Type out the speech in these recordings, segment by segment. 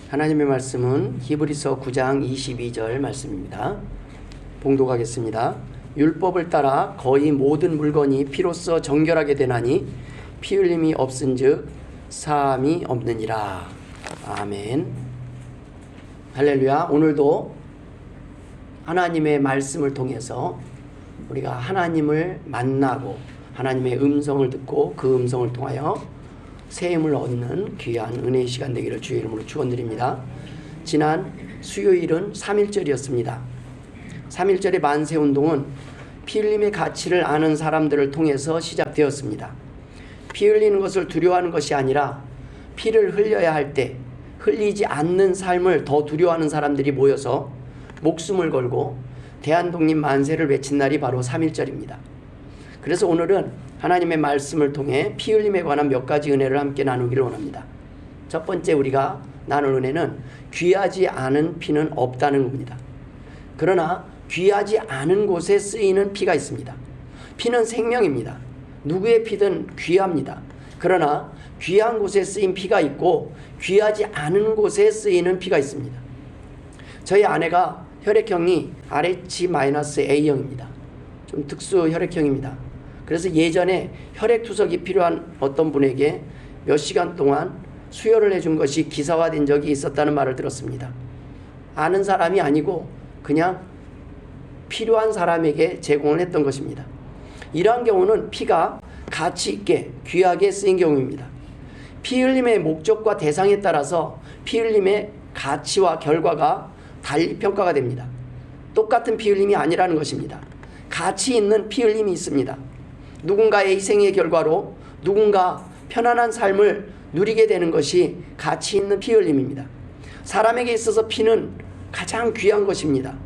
하나님의 말씀은 히브리서 9장 22절 말씀입니다. 봉독하겠습니다. 율법을 따라 거의 모든 물건이 피로써 정결하게 되나니 피 흘림이 없은즉 사함이 없느니라. 아멘. 할렐루야. 오늘도 하나님의 말씀을 통해서 우리가 하나님을 만나고 하나님의 음성을 듣고 그 음성을 통하여 새 힘을 얻는 귀한 은혜의 시간 되기를 주의 이름으로 축원드립니다. 지난 수요일은 3.1절이었습니다. 3.1절의 만세운동은 피 흘림의 가치를 아는 사람들을 통해서 시작되었습니다. 피 흘리는 것을 두려워하는 것이 아니라 피를 흘려야 할 때 흘리지 않는 삶을 더 두려워하는 사람들이 모여서 목숨을 걸고 대한독립 만세를 외친 날이 바로 3.1절입니다. 그래서 오늘은 하나님의 말씀을 통해 피 흘림에 관한 몇 가지 은혜를 함께 나누기를 원합니다. 첫 번째 우리가 나눌 은혜는 귀하지 않은 피는 없다는 겁니다. 그러나 귀하지 않은 곳에 쓰이는 피가 있습니다. 피는 생명입니다. 누구의 피든 귀합니다. 그러나 귀한 곳에 쓰인 피가 있고 귀하지 않은 곳에 쓰이는 피가 있습니다. 저희 아내가 혈액형이 RH-A형입니다. 좀 특수 혈액형입니다. 그래서 예전에 혈액투석이 필요한 어떤 분에게 몇 시간 동안 수혈을 해준 것이 기사화된 적이 있었다는 말을 들었습니다. 아는 사람이 아니고 그냥 필요한 사람에게 제공을 했던 것입니다. 이러한 경우는 피가 가치 있게 귀하게 쓰인 경우입니다. 피 흘림의 목적과 대상에 따라서 피 흘림의 가치와 결과가 달리 평가가 됩니다. 똑같은 피 흘림이 아니라는 것입니다. 가치 있는 피 흘림이 있습니다. 누군가의 희생의 결과로 누군가 편안한 삶을 누리게 되는 것이 가치 있는 피 흘림입니다. 사람에게 있어서 피는 가장 귀한 것입니다.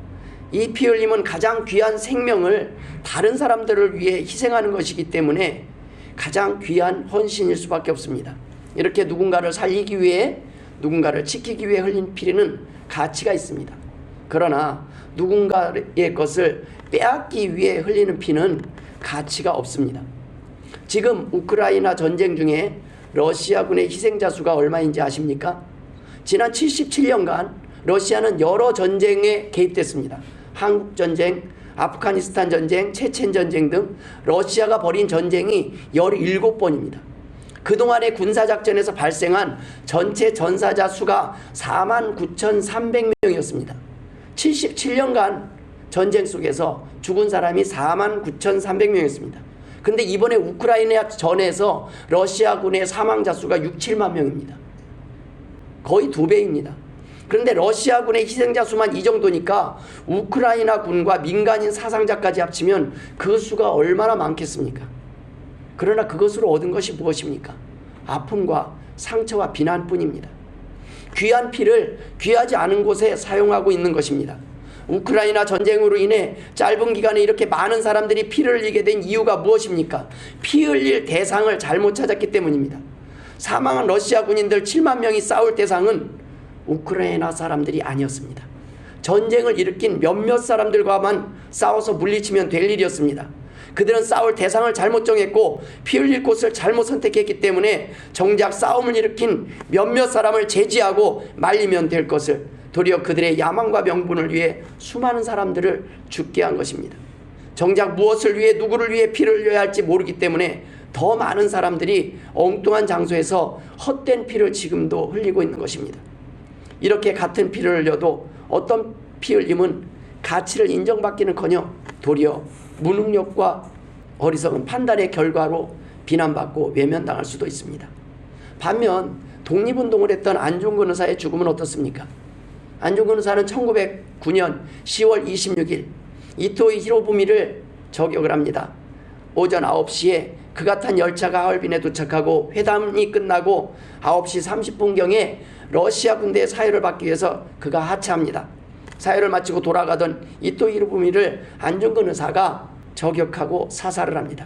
이 피 흘림은 가장 귀한 생명을 다른 사람들을 위해 희생하는 것이기 때문에 가장 귀한 헌신일 수밖에 없습니다. 이렇게 누군가를 살리기 위해 누군가를 지키기 위해 흘린 피는 가치가 있습니다. 그러나 누군가의 것을 빼앗기 위해 흘리는 피는 가치가 없습니다. 지금 우크라이나 전쟁 중에 러시아군의 희생자 수가 얼마인지 아십니까? 지난 77년간 러시아는 여러 전쟁에 개입됐습니다. 한국전쟁, 아프가니스탄 전쟁, 체첸 전쟁 등 러시아가 벌인 전쟁이 17번입니다. 그동안의 군사작전에서 발생한 전체 전사자 수가 49,300명이었습니다. 77년간 전쟁 속에서 죽은 사람이 49,300명이었습니다. 근데 이번에 우크라이나 전에서 러시아군의 사망자 수가 6, 7만 명입니다. 거의 2배입니다. 그런데 러시아군의 희생자 수만 이 정도니까 우크라이나 군과 민간인 사상자까지 합치면 그 수가 얼마나 많겠습니까? 그러나 그것으로 얻은 것이 무엇입니까? 아픔과 상처와 비난뿐입니다. 귀한 피를 귀하지 않은 곳에 사용하고 있는 것입니다. 우크라이나 전쟁으로 인해 짧은 기간에 이렇게 많은 사람들이 피를 흘리게 된 이유가 무엇입니까? 피 흘릴 대상을 잘못 찾았기 때문입니다. 사망한 러시아 군인들 7만 명이 싸울 대상은 우크라이나 사람들이 아니었습니다. 전쟁을 일으킨 몇몇 사람들과만 싸워서 물리치면 될 일이었습니다. 그들은 싸울 대상을 잘못 정했고 피 흘릴 곳을 잘못 선택했기 때문에 정작 싸움을 일으킨 몇몇 사람을 제지하고 말리면 될 것을 도리어 그들의 야망과 명분을 위해 수많은 사람들을 죽게 한 것입니다. 정작 무엇을 위해 누구를 위해 피를 흘려야 할지 모르기 때문에 더 많은 사람들이 엉뚱한 장소에서 헛된 피를 지금도 흘리고 있는 것입니다. 이렇게 같은 피를 흘려도 어떤 피 흘림은 가치를 인정받기는커녕 도리어 무능력과 어리석은 판단의 결과로 비난받고 외면당할 수도 있습니다. 반면 독립운동을 했던 안중근 의사의 죽음은 어떻습니까? 안중근 의사는 1909년 10월 26일 이토이 히로부미를 저격을 합니다. 오전 9시에 그가 탄 열차가 하얼빈에 도착하고 회담이 끝나고 9시 30분경에 러시아 군대의 사유를 받기 위해서 그가 하차합니다. 사유를 마치고 돌아가던 이토이 히로부미를 안중근 의사가 저격하고 사살을 합니다.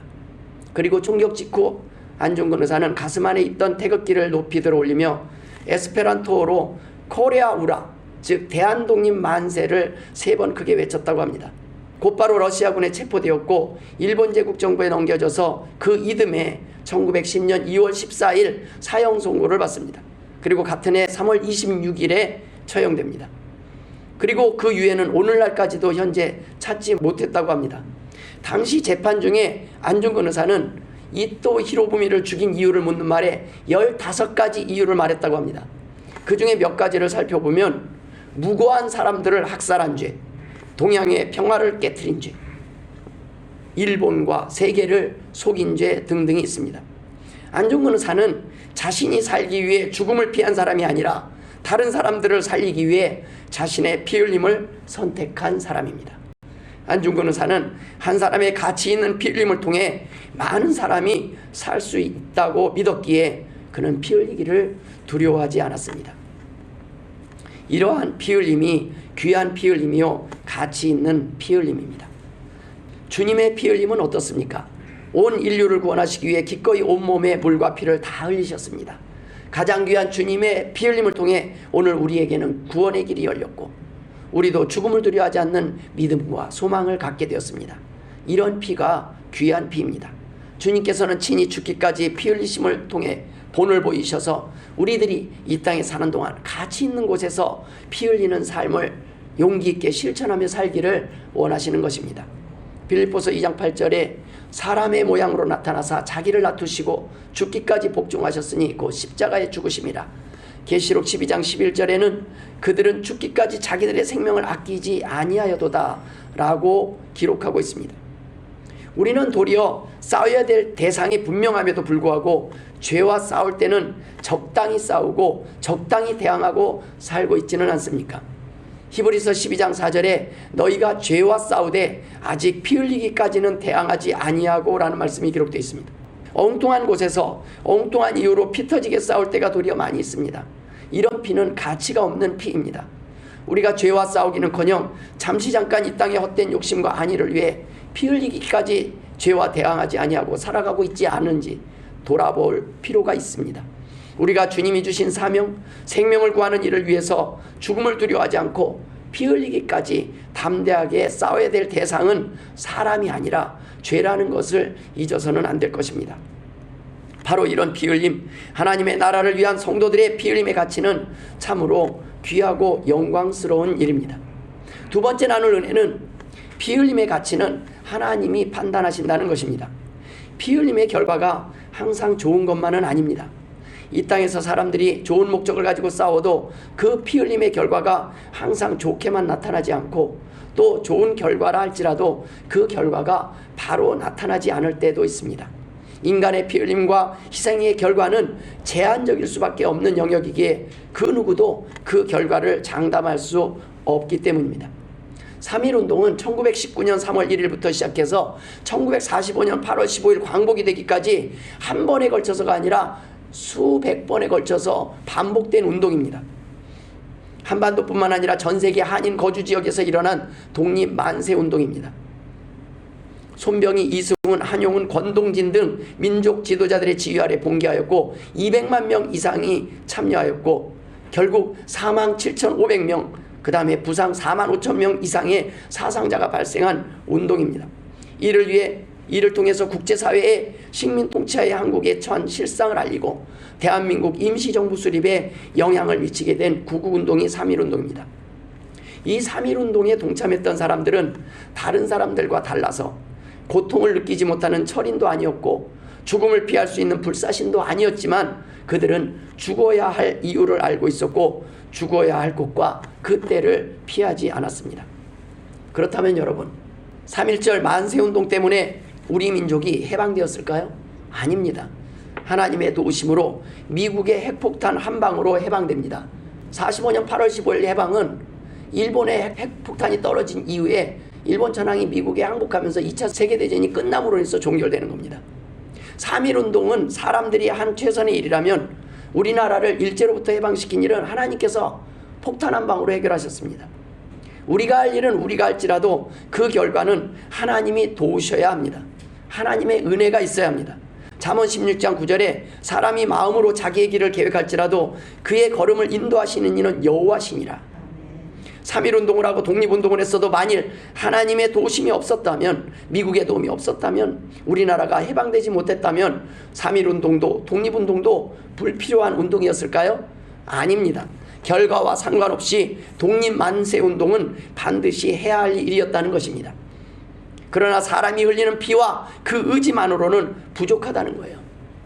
그리고 총격 직후 안중근 의사는 가슴 안에 있던 태극기를 높이 들어 올리며 에스페란토어로 코레아 우라, 즉 대한독립 만세를 3번 크게 외쳤다고 합니다. 곧바로 러시아군에 체포되었고 일본 제국 정부에 넘겨져서 그 이듬해 1910년 2월 14일 사형 선고를 받습니다. 그리고 같은 해 3월 26일에 처형됩니다. 그리고 그 유해는 오늘날까지도 현재 찾지 못했다고 합니다. 당시 재판 중에 안중근 의사는 이토 히로부미를 죽인 이유를 묻는 말에 15가지 이유를 말했다고 합니다. 그 중에 몇 가지를 살펴보면 무고한 사람들을 학살한 죄, 동양의 평화를 깨트린 죄, 일본과 세계를 속인 죄 등등이 있습니다. 안중근 의사는 자신이 살기 위해 죽음을 피한 사람이 아니라 다른 사람들을 살리기 위해 자신의 피 흘림을 선택한 사람입니다. 안중근 의사는 한 사람의 가치 있는 피 흘림을 통해 많은 사람이 살 수 있다고 믿었기에 그는 피 흘리기를 두려워하지 않았습니다. 이러한 피 흘림이 귀한 피 흘림이요 가치 있는 피 흘림입니다. 주님의 피 흘림은 어떻습니까? 온 인류를 구원하시기 위해 기꺼이 온몸에 물과 피를 다 흘리셨습니다. 가장 귀한 주님의 피 흘림을 통해 오늘 우리에게는 구원의 길이 열렸고 우리도 죽음을 두려워하지 않는 믿음과 소망을 갖게 되었습니다. 이런 피가 귀한 피입니다. 주님께서는 친히 죽기까지 피 흘리심을 통해 본을 보이셔서 우리들이 이 땅에 사는 동안 가치 있는 곳에서 피 흘리는 삶을 용기 있게 실천하며 살기를 원하시는 것입니다. 빌립보서 2장 8절에 사람의 모양으로 나타나사 자기를 낮추시고 죽기까지 복종하셨으니 곧 십자가에 죽으심이라. 계시록 12장 11절에는 그들은 죽기까지 자기들의 생명을 아끼지 아니하여도다 라고 기록하고 있습니다. 우리는 도리어 싸워야 될 대상이 분명함에도 불구하고 죄와 싸울 때는 적당히 싸우고 적당히 대항하고 살고 있지는 않습니까? 히브리서 12장 4절에 너희가 죄와 싸우되 아직 피 흘리기까지는 대항하지 아니하고 라는 말씀이 기록되어 있습니다. 엉뚱한 곳에서 엉뚱한 이유로 피 터지게 싸울 때가 도리어 많이 있습니다. 이런 피는 가치가 없는 피입니다. 우리가 죄와 싸우기는커녕 잠시 잠깐 이 땅의 헛된 욕심과 안위를 위해 피 흘리기까지 죄와 대항하지 아니하고 살아가고 있지 않은지 돌아볼 필요가 있습니다. 우리가 주님이 주신 사명, 생명을 구하는 일을 위해서 죽음을 두려워하지 않고 피 흘리기까지 담대하게 싸워야 될 대상은 사람이 아니라 죄라는 것을 잊어서는 안 될 것입니다. 바로 이런 피 흘림, 하나님의 나라를 위한 성도들의 피 흘림의 가치는 참으로 귀하고 영광스러운 일입니다. 두 번째 나눌 은혜는 피 흘림의 가치는 하나님이 판단하신다는 것입니다. 피 흘림의 결과가 항상 좋은 것만은 아닙니다. 이 땅에서 사람들이 좋은 목적을 가지고 싸워도 그 피 흘림의 결과가 항상 좋게만 나타나지 않고 또 좋은 결과라 할지라도 그 결과가 바로 나타나지 않을 때도 있습니다. 인간의 피 흘림과 희생의 결과는 제한적일 수밖에 없는 영역이기에 그 누구도 그 결과를 장담할 수 없기 때문입니다. 3.1운동은 1919년 3월 1일부터 시작해서 1945년 8월 15일 광복이 되기까지 한 번에 걸쳐서가 아니라 수백 번에 걸쳐서 반복된 운동입니다. 한반도뿐만 아니라 전 세계 한인 거주 지역에서 일어난 독립 만세 운동입니다. 손병희, 이승훈, 한용운, 권동진 등 민족 지도자들의 지휘 아래 봉기하였고 200만 명 이상이 참여하였고 결국 사망 7,500명, 그 다음에 부상 4만 5천 명 이상의 사상자가 발생한 운동입니다. 이를 통해서 국제사회에 식민 통치하에 한국에 처한 실상을 알리고 대한민국 임시정부 수립에 영향을 미치게 된 구국운동이 3.1운동입니다. 이 3.1운동에 동참했던 사람들은 다른 사람들과 달라서 고통을 느끼지 못하는 철인도 아니었고 죽음을 피할 수 있는 불사신도 아니었지만 그들은 죽어야 할 이유를 알고 있었고 죽어야 할 곳과 그 때를 피하지 않았습니다. 그렇다면 여러분, 3.1절 만세운동 때문에 우리 민족이 해방되었을까요? 아닙니다. 하나님의 도우심으로 미국의 핵폭탄 한 방으로 해방됩니다. 45년 8월 15일 해방은 일본의 핵폭탄이 떨어진 이후에 일본 천황이 미국에 항복하면서 2차 세계대전이 끝남으로 해서 종결되는 겁니다. 3.1운동은 사람들이 한 최선의 일이라면 우리나라를 일제로부터 해방시킨 일은 하나님께서 폭탄 한 방으로 해결하셨습니다. 우리가 할 일은 우리가 할지라도 그 결과는 하나님이 도우셔야 합니다. 하나님의 은혜가 있어야 합니다. 잠언 16장 9절에 사람이 마음으로 자기의 길을 계획할지라도 그의 걸음을 인도하시는 이는 여호와시니라. 3.1운동을 하고 독립운동을 했어도 만일 하나님의 도우심이 없었다면, 미국의 도움이 없었다면, 우리나라가 해방되지 못했다면 3.1운동도 독립운동도 불필요한 운동이었을까요? 아닙니다. 결과와 상관없이 독립만세운동은 반드시 해야 할 일이었다는 것입니다. 그러나 사람이 흘리는 피와 그 의지만으로는 부족하다는 거예요.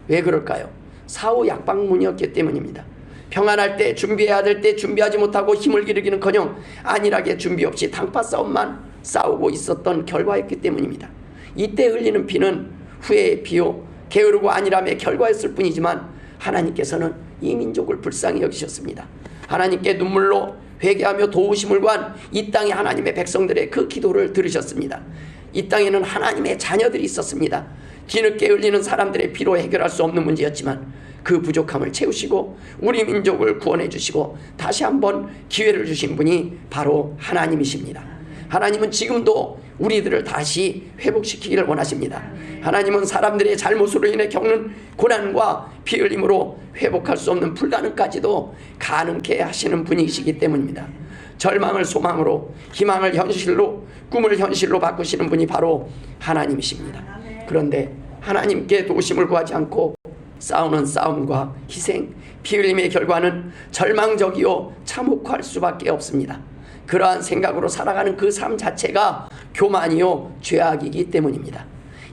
왜 그럴까요? 사후 약방문이었기 때문입니다. 평안할 때, 준비해야 될 때 준비하지 못하고 힘을 기르기는커녕 안일하게 준비 없이 당파 싸움만 싸우고 있었던 결과였기 때문입니다. 이때 흘리는 피는 후회의 피요 게으르고 안일함의 결과였을 뿐이지만 하나님께서는 이 민족을 불쌍히 여기셨습니다. 하나님께 눈물로 회개하며 도우심을 구한 이 땅의 하나님의 백성들의 그 기도를 들으셨습니다. 이 땅에는 하나님의 자녀들이 있었습니다. 뒤늦게 흘리는 사람들의 피로 해결할 수 없는 문제였지만 그 부족함을 채우시고 우리 민족을 구원해 주시고 다시 한번 기회를 주신 분이 바로 하나님이십니다. 하나님은 지금도 우리들을 다시 회복시키기를 원하십니다. 하나님은 사람들의 잘못으로 인해 겪는 고난과 피 흘림으로 회복할 수 없는 불가능까지도 가능케 하시는 분이시기 때문입니다. 절망을 소망으로, 희망을 현실로, 꿈을 현실로 바꾸시는 분이 바로 하나님이십니다. 그런데 하나님께 도우심을 구하지 않고 싸우는 싸움과 희생, 피 흘림의 결과는 절망적이요 참혹할 수밖에 없습니다. 그러한 생각으로 살아가는 그 삶 자체가 교만이요 죄악이기 때문입니다.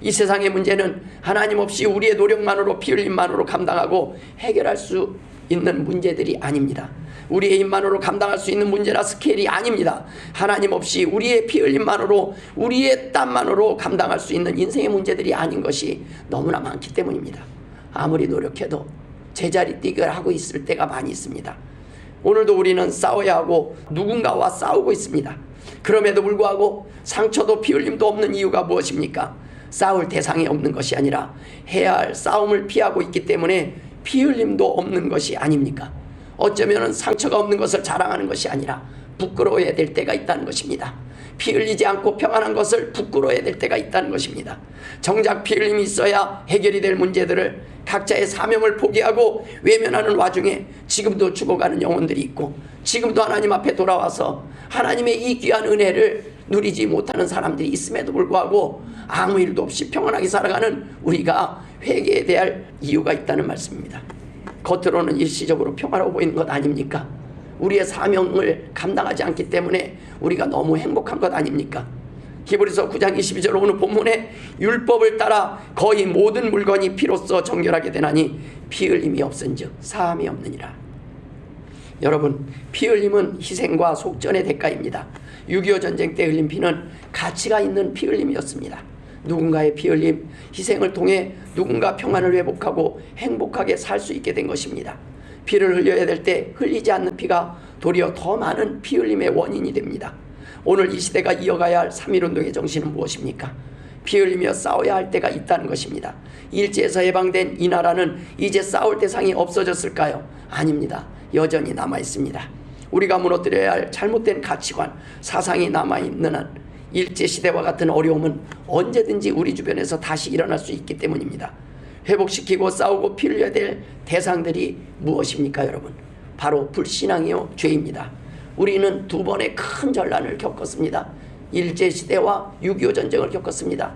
이 세상의 문제는 하나님 없이 우리의 노력만으로 피 흘림만으로 감당하고 해결할 수 있는 문제들이 아닙니다. 우리의 힘만으로 감당할 수 있는 문제나 스케일이 아닙니다. 하나님 없이 우리의 피 흘림만으로, 우리의 땀만으로 감당할 수 있는 인생의 문제들이 아닌 것이 너무나 많기 때문입니다. 아무리 노력해도 제자리 뛰기를 하고 있을 때가 많이 있습니다. 오늘도 우리는 싸워야 하고 누군가와 싸우고 있습니다. 그럼에도 불구하고 상처도 피 흘림도 없는 이유가 무엇입니까? 싸울 대상이 없는 것이 아니라 해야 할 싸움을 피하고 있기 때문에 피 흘림도 없는 것이 아닙니까? 어쩌면 상처가 없는 것을 자랑하는 것이 아니라 부끄러워야 될 때가 있다는 것입니다. 피 흘리지 않고 평안한 것을 부끄러워야 될 때가 있다는 것입니다. 정작 피 흘림이 있어야 해결이 될 문제들을 각자의 사명을 포기하고 외면하는 와중에 지금도 죽어가는 영혼들이 있고 지금도 하나님 앞에 돌아와서 하나님의 이 귀한 은혜를 누리지 못하는 사람들이 있음에도 불구하고 아무 일도 없이 평안하게 살아가는 우리가 회개해야 될 이유가 있다는 말씀입니다. 겉으로는 일시적으로 평화로워 보이는 것 아닙니까? 우리의 사명을 감당하지 않기 때문에 우리가 너무 행복한 것 아닙니까? 히브리서 9장 22절 오늘 본문에 율법을 따라 거의 모든 물건이 피로써 정결하게 되나니 피 흘림이 없은즉 사함이 없느니라. 여러분, 피 흘림은 희생과 속전의 대가입니다. 6.25 전쟁 때 흘린 피는 가치가 있는 피 흘림이었습니다. 누군가의 피 흘림, 희생을 통해 누군가 평안을 회복하고 행복하게 살 수 있게 된 것입니다. 피를 흘려야 될 때 흘리지 않는 피가 도리어 더 많은 피 흘림의 원인이 됩니다. 오늘 이 시대가 이어가야 할 3.1운동의 정신은 무엇입니까? 피 흘리며 싸워야 할 때가 있다는 것입니다. 일제에서 해방된 이 나라는 이제 싸울 대상이 없어졌을까요? 아닙니다. 여전히 남아있습니다. 우리가 무너뜨려야 할 잘못된 가치관, 사상이 남아있는 한 일제시대와 같은 어려움은 언제든지 우리 주변에서 다시 일어날 수 있기 때문입니다. 회복시키고 싸우고 피 흘려야 될 대상들이 무엇입니까, 여러분? 바로 불신앙이요 죄입니다. 우리는 두 번의 큰 전란을 겪었습니다. 일제시대와 6.25 전쟁을 겪었습니다.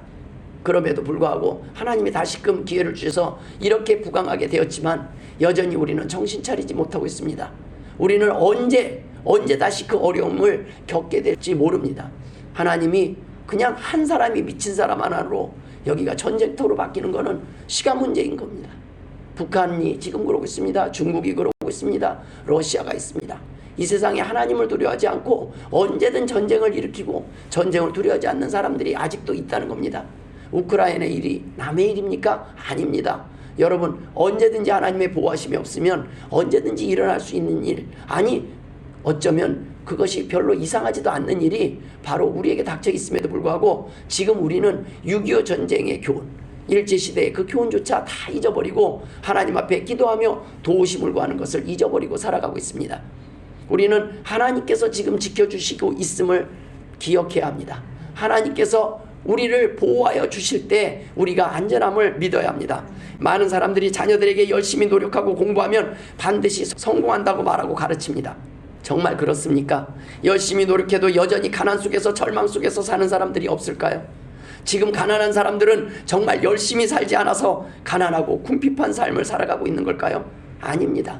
그럼에도 불구하고 하나님이 다시금 기회를 주셔서 이렇게 부강하게 되었지만 여전히 우리는 정신 차리지 못하고 있습니다. 우리는 언제 다시 그 어려움을 겪게 될지 모릅니다. 하나님이 그냥 한 사람이 미친 사람 하나로 여기가 전쟁터로 바뀌는 것은 시간 문제인 겁니다. 북한이 지금 그러고 있습니다. 중국이 그러고 있습니다. 러시아가 있습니다. 이 세상에 하나님을 두려워하지 않고 언제든 전쟁을 일으키고 전쟁을 두려워하지 않는 사람들이 아직도 있다는 겁니다. 우크라이나의 일이 남의 일입니까? 아닙니다. 여러분, 언제든지 하나님의 보호하심이 없으면 언제든지 일어날 수 있는 일, 아니 어쩌면 그것이 별로 이상하지도 않는 일이 바로 우리에게 닥쳐 있음에도 불구하고 지금 우리는 6.25 전쟁의 교훈, 일제시대의 그 교훈조차 다 잊어버리고 하나님 앞에 기도하며 도우심을 구하는 것을 잊어버리고 살아가고 있습니다. 우리는 하나님께서 지금 지켜주시고 있음을 기억해야 합니다. 하나님께서 우리를 보호하여 주실 때 우리가 안전함을 믿어야 합니다. 많은 사람들이 자녀들에게 열심히 노력하고 공부하면 반드시 성공한다고 말하고 가르칩니다. 정말 그렇습니까? 열심히 노력해도 여전히 가난 속에서 절망 속에서 사는 사람들이 없을까요? 지금 가난한 사람들은 정말 열심히 살지 않아서 가난하고 궁핍한 삶을 살아가고 있는 걸까요? 아닙니다.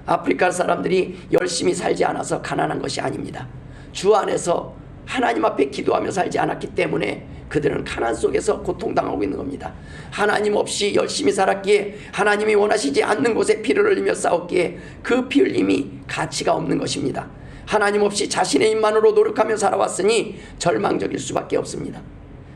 아프리카 사람들이 열심히 살지 않아서 가난한 것이 아닙니다. 주 안에서 하나님 앞에 기도하며 살지 않았기 때문에 그들은 가난 속에서 고통당하고 있는 겁니다. 하나님 없이 열심히 살았기에, 하나님이 원하시지 않는 곳에 피를 흘리며 싸웠기에 그 피 흘림이 가치가 없는 것입니다. 하나님 없이 자신의 힘만으로 노력하며 살아왔으니 절망적일 수밖에 없습니다.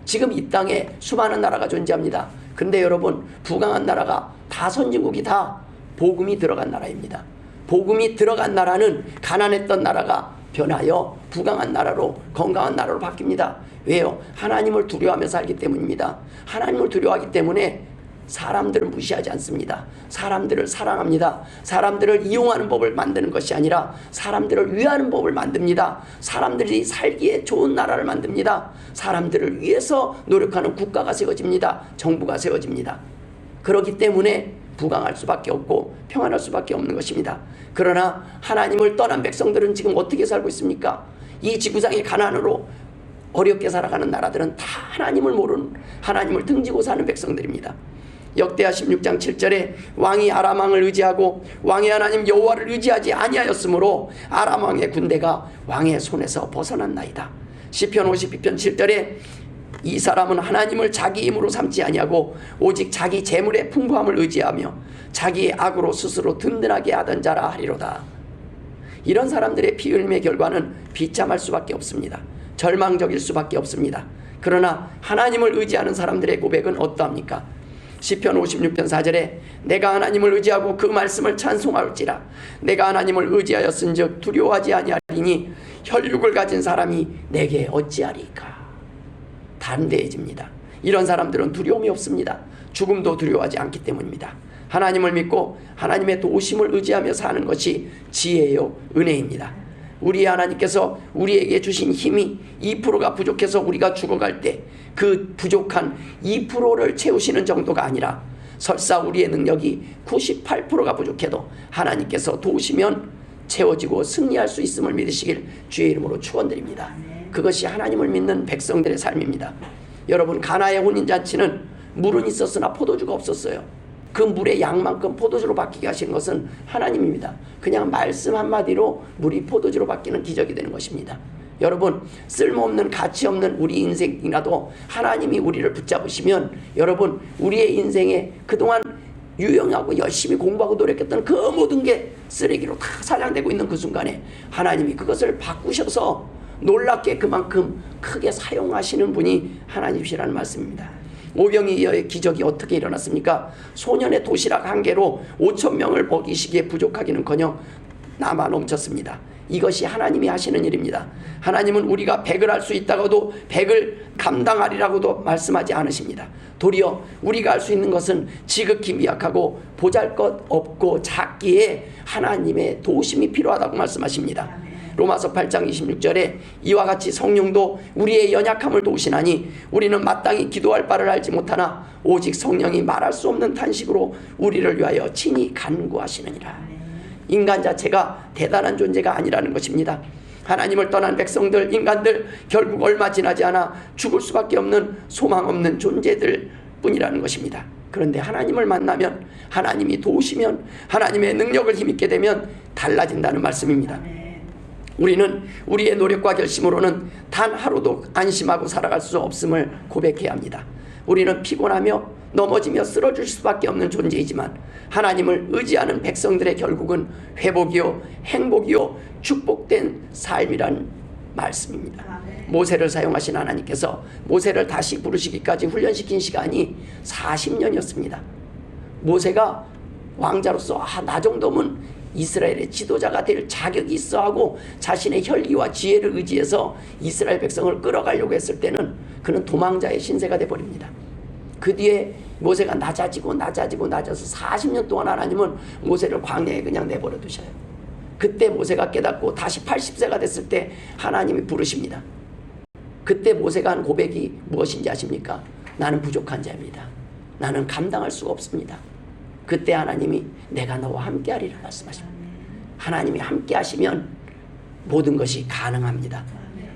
지금 이 땅에 수많은 나라가 존재합니다. 근데 여러분, 부강한 나라가 다 선진국이 다 복음이 들어간 나라입니다. 복음이 들어간 나라는 가난했던 나라가 변하여 부강한 나라로, 건강한 나라로 바뀝니다. 왜요? 하나님을 두려워하며 살기 때문입니다. 하나님을 두려워하기 때문에 사람들을 무시하지 않습니다. 사람들을 사랑합니다. 사람들을 이용하는 법을 만드는 것이 아니라 사람들을 위하는 법을 만듭니다. 사람들이 살기에 좋은 나라를 만듭니다. 사람들을 위해서 노력하는 국가가 세워집니다. 정부가 세워집니다. 그렇기 때문에 부강할 수밖에 없고 평안할 수밖에 없는 것입니다. 그러나 하나님을 떠난 백성들은 지금 어떻게 살고 있습니까? 이 지구상의 가난으로 어렵게 살아가는 나라들은 다 하나님을 모르는, 하나님을 등지고 사는 백성들입니다. 역대하 16장 7절에 왕이 아람 왕을 의지하고 왕의 하나님 여호와를 의지하지 아니하였으므로 아람 왕의 군대가 왕의 손에서 벗어났나이다. 시편 52편 7절에 이 사람은 하나님을 자기 힘으로 삼지 아니하고 오직 자기 재물의 풍부함을 의지하며 자기의 악으로 스스로 든든하게 하던 자라 하리로다. 이런 사람들의 피 흘림의 결과는 비참할 수밖에 없습니다. 절망적일 수밖에 없습니다. 그러나 하나님을 의지하는 사람들의 고백은 어떠합니까? 시편 56편 4절에 내가 하나님을 의지하고 그 말씀을 찬송할지라. 내가 하나님을 의지하였은즉 두려워하지 아니하리니 혈육을 가진 사람이 내게 어찌하리까. 담대해집니다. 이런 사람들은 두려움이 없습니다. 죽음도 두려워하지 않기 때문입니다. 하나님을 믿고 하나님의 도우심을 의지하며 사는 것이 지혜요 은혜입니다. 우리 하나님께서 우리에게 주신 힘이 2%가 부족해서 우리가 죽어갈 때 그 부족한 2%를 채우시는 정도가 아니라 설사 우리의 능력이 98%가 부족해도 하나님께서 도우시면 채워지고 승리할 수 있음을 믿으시길 주의 이름으로 축원드립니다. 그것이 하나님을 믿는 백성들의 삶입니다. 여러분, 가나의 혼인잔치는 물은 있었으나 포도주가 없었어요. 그 물의 양만큼 포도주로 바뀌게 하시는 것은 하나님입니다. 그냥 말씀 한마디로 물이 포도주로 바뀌는 기적이 되는 것입니다. 여러분, 쓸모없는 가치 없는 우리 인생이라도 하나님이 우리를 붙잡으시면 여러분, 우리의 인생에 그동안 유용하고 열심히 공부하고 노력했던 그 모든 게 쓰레기로 다 사장되고 있는 그 순간에 하나님이 그것을 바꾸셔서 놀랍게 그만큼 크게 사용하시는 분이 하나님이시라는 말씀입니다. 오병이어의 기적이 어떻게 일어났습니까? 소년의 도시락 한 개로 5,000명을 먹이시기에 부족하기는커녕 남아 넘쳤습니다. 이것이 하나님이 하시는 일입니다. 하나님은 우리가 100을 할 수 있다고도 100을 감당하리라고도 말씀하지 않으십니다. 도리어 우리가 할 수 있는 것은 지극히 미약하고 보잘것 작기에 하나님의 도우심이 필요하다고 말씀하십니다. 로마서 8장 26절에 이와 같이 성령도 우리의 연약함을 도우시나니 우리는 마땅히 기도할 바를 알지 못하나 오직 성령이 말할 수 없는 탄식으로 우리를 위하여 친히 간구하시느니라. 인간 자체가 대단한 존재가 아니라는 것입니다. 하나님을 떠난 백성들, 인간들 결국 얼마 지나지 않아 죽을 수밖에 없는 소망 없는 존재들 뿐이라는 것입니다. 그런데 하나님을 만나면, 하나님이 도우시면, 하나님의 능력을 힘입게 되면 달라진다는 말씀입니다. 우리는 우리의 노력과 결심으로는 단 하루도 안심하고 살아갈 수 없음을 고백해야 합니다. 우리는 피곤하며 넘어지며 쓰러질 수밖에 없는 존재이지만 하나님을 의지하는 백성들의 결국은 회복이요 행복이요 축복된 삶이란 말씀입니다. 모세를 사용하신 하나님께서 모세를 다시 부르시기까지 훈련시킨 시간이 40년이었습니다. 모세가 왕자로서 나 정도면 이스라엘의 지도자가 될 자격이 있어 하고 자신의 혈기와 지혜를 의지해서 이스라엘 백성을 끌어가려고 했을 때는 그는 도망자의 신세가 돼버립니다. 그 뒤에 모세가 낮아져서 40년 동안 하나님은 모세를 광야에 그냥 내버려 두셔요. 그때 모세가 깨닫고 다시 80세가 됐을 때 하나님이 부르십니다. 그때 모세가 한 고백이 무엇인지 아십니까? 나는 부족한 자입니다. 나는 감당할 수가 없습니다. 그때 하나님이 내가 너와 함께 하리라 말씀하십니다. 하나님이 함께 하시면 모든 것이 가능합니다.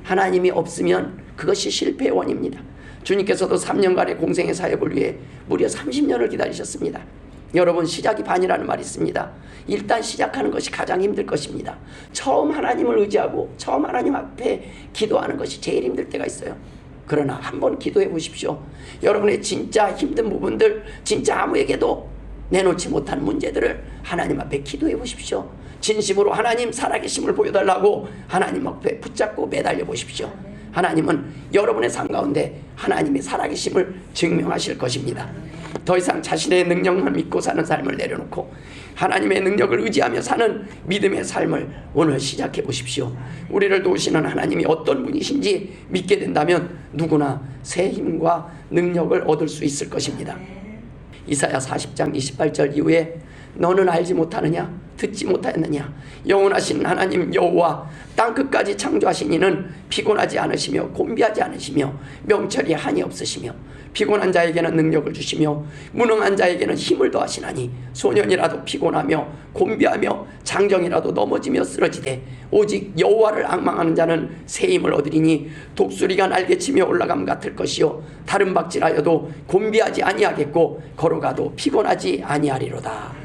하나님이 없으면 그것이 실패의 원입니다. 주님께서도 3년간의 공생의 사역을 위해 무려 30년을 기다리셨습니다. 여러분, 시작이 반이라는 말이 있습니다. 일단 시작하는 것이 가장 힘들 것입니다. 처음 하나님을 의지하고 처음 하나님 앞에 기도하는 것이 제일 힘들 때가 있어요. 그러나 한번 기도해 보십시오. 여러분의 진짜 힘든 부분들, 진짜 아무에게도 내놓지 못한 문제들을 하나님 앞에 기도해 보십시오. 진심으로 하나님 살아계심을 보여달라고 하나님 앞에 붙잡고 매달려 보십시오. 하나님은 여러분의 삶 가운데 하나님의 살아계심을 증명하실 것입니다. 더 이상 자신의 능력만 믿고 사는 삶을 내려놓고 하나님의 능력을 의지하며 사는 믿음의 삶을 오늘 시작해 보십시오. 우리를 도우시는 하나님이 어떤 분이신지 믿게 된다면 누구나 새 힘과 능력을 얻을 수 있을 것입니다. 이사야 40장 28절 이후에 너는 알지 못하느냐? 듣지 못하였느냐? 영원하신 하나님 여호와 땅끝까지 창조하신 이는 피곤하지 않으시며 곤비하지 않으시며 명철이 한이 없으시며 피곤한 자에게는 능력을 주시며 무능한 자에게는 힘을 더하시나니 소년이라도 피곤하며 곤비하며 장정이라도 넘어지며 쓰러지되 오직 여호와를 앙망하는 자는 새 힘을 얻으리니 독수리가 날개치며 올라감 같을 것이요 다른 박질하여도 곤비하지 아니하겠고 걸어가도 피곤하지 아니하리로다.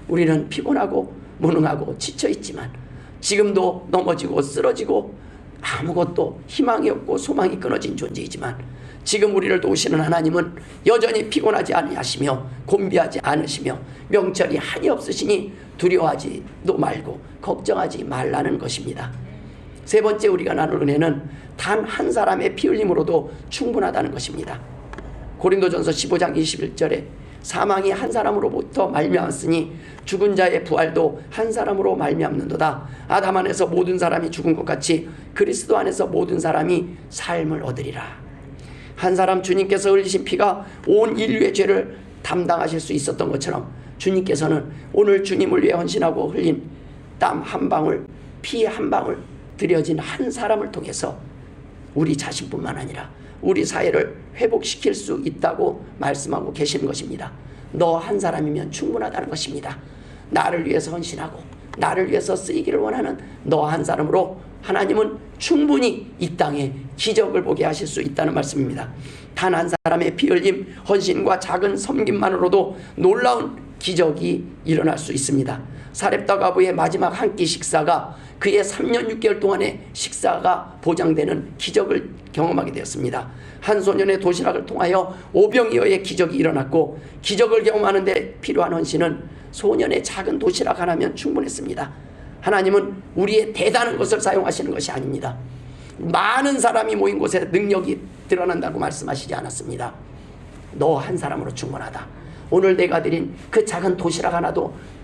우리는 피곤하고 무능하고 지쳐있지만 지금도 넘어지고 쓰러지고 아무것도 희망이 없고 소망이 끊어진 존재이지만 지금 우리를 도우시는 하나님은 여전히 피곤하지 아니하시며 곤비하지 않으시며 명철이 한이 없으시니 두려워하지도 말고 걱정하지 말라는 것입니다. 세 번째 우리가 나눌 은혜는 단 한 사람의 피 흘림으로도 충분하다는 것입니다. 고린도전서 15장 21절에 사망이 한 사람으로부터 말미암았으니 죽은 자의 부활도 한 사람으로 말미암는도다. 아담 안에서 모든 사람이 죽은 것 같이 그리스도 안에서 모든 사람이 삶을 얻으리라. 한 사람 주님께서 흘리신 피가 온 인류의 죄를 담당하실 수 있었던 것처럼 주님께서는 오늘 주님을 위해 헌신하고 흘린 땀 한 방울, 피 한 방울 들여진 한 사람을 통해서 우리 자신뿐만 아니라 우리 사회를 회복시킬 수 있다고 말씀하고 계시는 것입니다. 너 한 사람이면 충분하다는 것입니다. 나를 위해서 헌신하고 나를 위해서 쓰이기를 원하는 너 한 사람으로 하나님은 충분히 이 땅에 기적을 보게 하실 수 있다는 말씀입니다. 단 한 사람의 피 흘림, 헌신과 작은 섬김만으로도 놀라운 기적이 일어날 수 있습니다. 사렙다 과부의 마지막 한 끼 식사가 그의 3년 6개월 동안의 식사가 보장되는 기적을 경험하게 되었습니다. 한 소년의 도시락을 통하여 오병이어의 기적이 일어났고 기적을 경험하는 데 필요한 헌신은 소년의 작은 도시락 하나면 충분했습니다. 하나님은 우리의 대단한 것을 사용하시는 것이 아닙니다. 많은 사람이 모인 곳에 능력이 드러난다고 말씀하시지 않았습니다. 너 한 사람으로 충분하다. 오늘 내가 드린 그 작은 도시락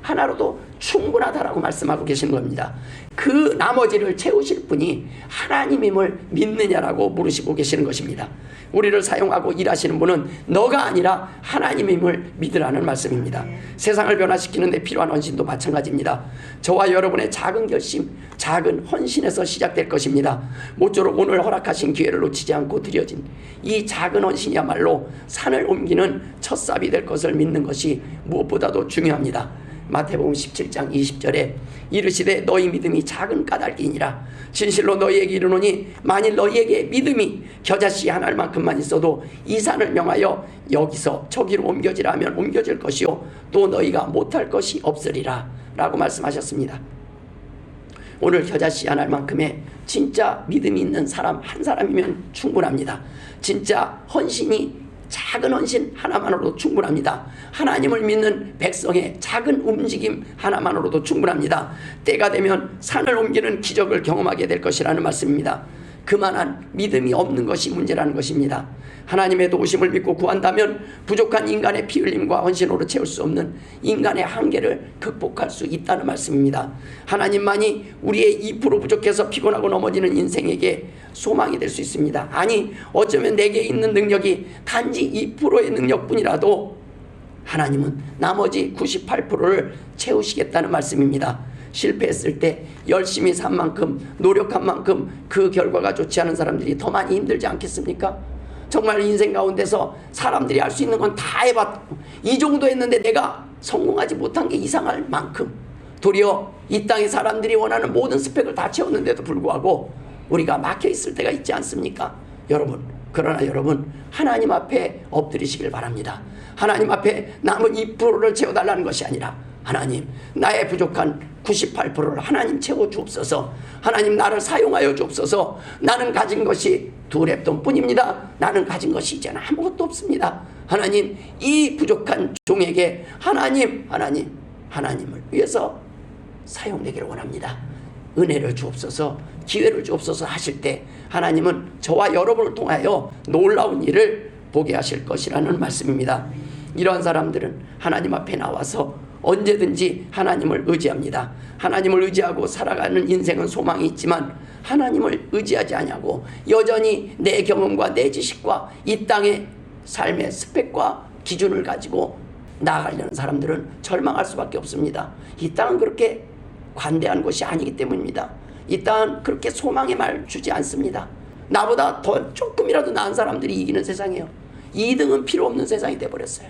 하나로도 충분하다라고 말씀하고 계시는 겁니다. 그 나머지를 채우실 분이 하나님임을 믿느냐라고 물으시고 계시는 것입니다. 우리를 사용하고 일하시는 분은 너가 아니라 하나님임을 믿으라는 말씀입니다. 세상을 변화시키는 데 필요한 헌신도 마찬가지입니다. 저와 여러분의 작은 결심, 작은 헌신에서 시작될 것입니다. 모쪼록 오늘 허락하신 기회를 놓치지 않고 드려진 이 작은 헌신이야말로 산을 옮기는 첫삽이 될 것을 믿는 것이 무엇보다도 중요합니다. 마태복음 17장 20절에 이르시되 너희 믿음이 작은 까닭이니라. 진실로 너희에게 이르노니 만일 너희에게 믿음이 겨자씨 한 알만큼만 있어도 이 산을 명하여 여기서 저기로 옮겨지라 하면 옮겨질 것이요 또 너희가 못할 것이 없으리라 라고 말씀하셨습니다. 오늘 겨자씨 한 알만큼의 진짜 믿음이 있는 사람 한 사람이면 충분합니다. 진짜 헌신이 작은 헌신 하나만으로도 충분합니다. 하나님을 믿는 백성의 작은 움직임 하나만으로도 충분합니다. 때가 되면 산을 옮기는 기적을 경험하게 될 것이라는 말씀입니다. 그만한 믿음이 없는 것이 문제라는 것입니다. 하나님의 도우심을 믿고 구한다면 부족한 인간의 피 흘림과 헌신으로 채울 수 없는 인간의 한계를 극복할 수 있다는 말씀입니다. 하나님만이 우리의 2% 부족해서 피곤하고 넘어지는 인생에게 소망이 될 수 있습니다. 아니 어쩌면 내게 있는 능력이 단지 2%의 능력뿐이라도 하나님은 나머지 98%를 채우시겠다는 말씀입니다. 실패했을 때 열심히 산 만큼 노력한 만큼 그 결과가 좋지 않은 사람들이 더 많이 힘들지 않겠습니까? 정말 인생 가운데서 사람들이 할 수 있는 건 다 해봤고 이 정도 했는데 내가 성공하지 못한 게 이상할 만큼 도리어 이 땅의 사람들이 원하는 모든 스펙을 다 채웠는데도 불구하고 우리가 막혀 있을 때가 있지 않습니까? 여러분, 그러나 여러분 하나님 앞에 엎드리시길 바랍니다. 하나님 앞에 남은 2%를 채워달라는 것이 아니라 하나님, 나의 부족한 98%를 하나님 채워주옵소서. 하나님, 나를 사용하여 주옵소서. 나는 가진 것이 2랩돈 뿐입니다. 나는 가진 것이 이제는 아무것도 없습니다. 하나님, 이 부족한 종에게 하나님을 위해서 사용되기를 원합니다. 은혜를 주옵소서, 기회를 주옵소서 하실 때 하나님은 저와 여러분을 통하여 놀라운 일을 보게 하실 것이라는 말씀입니다. 이러한 사람들은 하나님 앞에 나와서 언제든지 하나님을 의지합니다. 하나님을 의지하고 살아가는 인생은 소망이 있지만 하나님을 의지하지 아니하고 여전히 내 경험과 내 지식과 이 땅의 삶의 스펙과 기준을 가지고 나아가려는 사람들은 절망할 수밖에 없습니다. 이 땅은 그렇게 관대한 것이 아니기 때문입니다. 이 땅은 그렇게 소망의 말 주지 않습니다. 나보다 더 조금이라도 나은 사람들이 이기는 세상이에요. 2등은 필요 없는 세상이 되어버렸어요.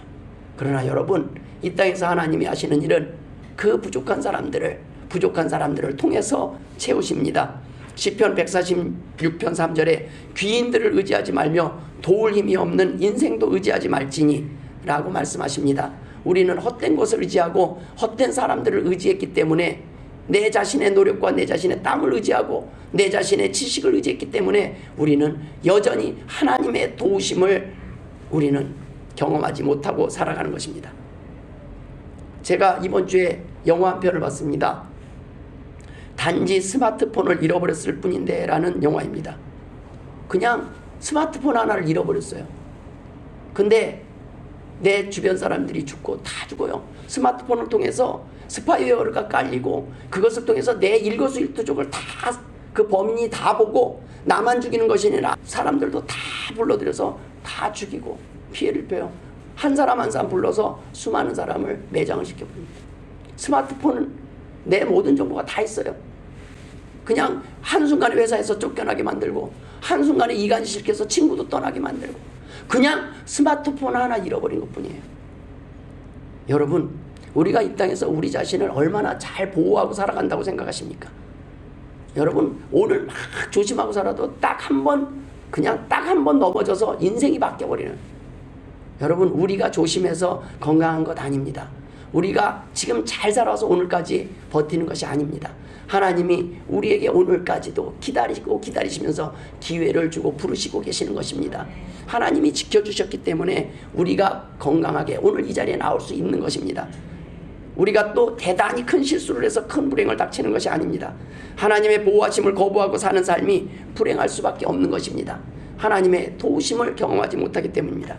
그러나 여러분, 이 땅에서 하나님이 하시는 일은 그 부족한 사람들을 통해서 채우십니다. 시편 146편 3절에 귀인들을 의지하지 말며 도울 힘이 없는 인생도 의지하지 말지니 라고 말씀하십니다. 우리는 헛된 것을 의지하고 헛된 사람들을 의지했기 때문에 내 자신의 노력과 내 자신의 땀을 의지하고 내 자신의 지식을 의지했기 때문에 우리는 여전히 하나님의 도우심을 우리는 경험하지 못하고 살아가는 것입니다. 제가 이번 주에 영화 한 편을 봤습니다. 단지 스마트폰을 잃어버렸을 뿐인데 라는 영화입니다. 그냥 스마트폰 하나를 잃어버렸어요. 근데 내 주변 사람들이 죽고 다 죽어요. 스마트폰을 통해서 스파이웨어가 깔리고 그것을 통해서 내 일거수일투족을 다 그 범인이 다 보고 나만 죽이는 것이 아니라 사람들도 다 불러들여서 다 죽이고 피해를 입혀요. 한 사람 한 사람 불러서 수많은 사람을 매장을 시켜버립니다. 스마트폰은 내 모든 정보가 다 있어요. 그냥 한순간에 회사에서 쫓겨나게 만들고 한순간에 이간질시켜서 친구도 떠나게 만들고 그냥 스마트폰 하나 잃어버린 것뿐이에요. 여러분, 우리가 이 땅에서 우리 자신을 얼마나 잘 보호하고 살아간다고 생각하십니까? 여러분, 오늘 막 조심하고 살아도 딱 한 번 넘어져서 인생이 바뀌어버리는, 여러분, 우리가 조심해서 건강한 것 아닙니다. 우리가 지금 잘 살아서 오늘까지 버티는 것이 아닙니다. 하나님이 우리에게 오늘까지도 기다리시면서 기회를 주고 부르시고 계시는 것입니다. 하나님이 지켜주셨기 때문에 우리가 건강하게 오늘 이 자리에 나올 수 있는 것입니다. 우리가 또 대단히 큰 실수를 해서 큰 불행을 닥치는 것이 아닙니다. 하나님의 보호하심을 거부하고 사는 삶이 불행할 수밖에 없는 것입니다. 하나님의 도우심을 경험하지 못하기 때문입니다.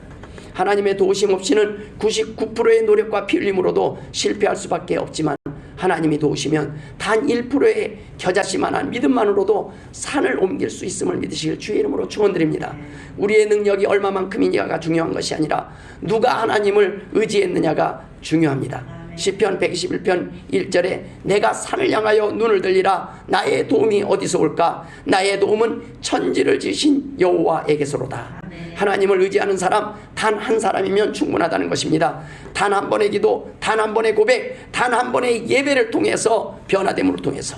하나님의 도우심 없이는 99%의 노력과 피 흘림으로도 실패할 수밖에 없지만 하나님이 도우시면 단 1%의 겨자씨만한 믿음만으로도 산을 옮길 수 있음을 믿으시길 주의 이름으로 축원드립니다. 우리의 능력이 얼마만큼이냐가 중요한 것이 아니라 누가 하나님을 의지했느냐가 중요합니다. 시편 121편 1절에 내가 산을 향하여 눈을 들리라 나의 도움이 어디서 올까? 나의 도움은 천지를 지으신 여호와에게서로다. 하나님을 의지하는 사람 단 한 사람이면 충분하다는 것입니다. 단 한 번의 기도, 단 한 번의 고백, 단 한 번의 예배를 통해서 변화됨으로 통해서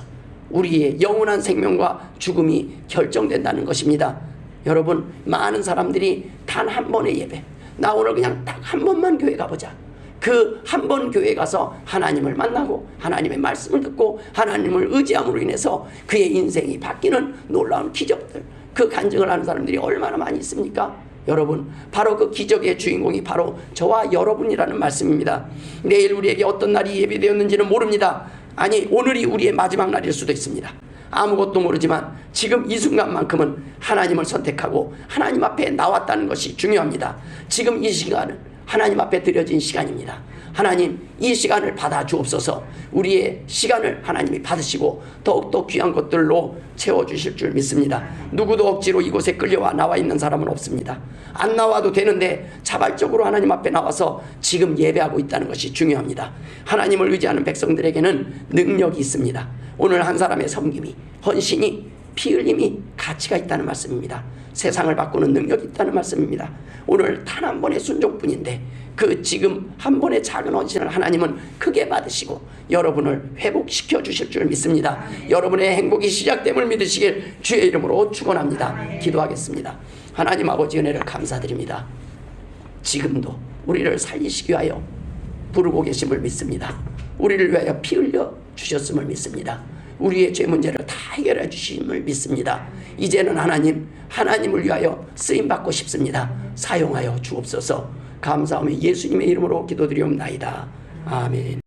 우리의 영원한 생명과 죽음이 결정된다는 것입니다. 여러분, 많은 사람들이 단 한 번의 예배, 나 오늘 그냥 딱 한 번만 교회 가보자. 그 한 번 교회 가서 하나님을 만나고 하나님의 말씀을 듣고 하나님을 의지함으로 인해서 그의 인생이 바뀌는 놀라운 기적들, 그 간증을 하는 사람들이 얼마나 많이 있습니까? 여러분, 바로 그 기적의 주인공이 바로 저와 여러분이라는 말씀입니다. 내일 우리에게 어떤 날이 예비되었는지는 모릅니다. 아니, 오늘이 우리의 마지막 날일 수도 있습니다. 아무것도 모르지만 지금 이 순간만큼은 하나님을 선택하고 하나님 앞에 나왔다는 것이 중요합니다. 지금 이 시간은 하나님 앞에 드려진 시간입니다. 하나님, 이 시간을 받아 주옵소서. 우리의 시간을 하나님이 받으시고 더욱더 귀한 것들로 채워주실 줄 믿습니다. 누구도 억지로 이곳에 끌려와 나와 있는 사람은 없습니다. 안 나와도 되는데 자발적으로 하나님 앞에 나와서 지금 예배하고 있다는 것이 중요합니다. 하나님을 의지하는 백성들에게는 능력이 있습니다. 오늘 한 사람의 섬김이, 헌신이, 피 흘림이 가치가 있다는 말씀입니다. 세상을 바꾸는 능력이 있다는 말씀입니다. 오늘 단 한 번의 순종뿐인데 그 지금 한 번의 작은 헌신을 하나님은 크게 받으시고 여러분을 회복시켜 주실 줄 믿습니다. 여러분의 행복이 시작됨을 믿으시길 주의 이름으로 축원합니다. 기도하겠습니다. 하나님 아버지, 은혜를 감사드립니다. 지금도 우리를 살리시기 위하여 부르고 계심을 믿습니다. 우리를 위하여 피 흘려 주셨음을 믿습니다. 우리의 죄 문제를 다 해결해 주심을 믿습니다. 이제는 하나님을 위하여 쓰임받고 싶습니다. 사용하여 주옵소서. 감사하며 예수님의 이름으로 기도드리옵나이다. 아멘.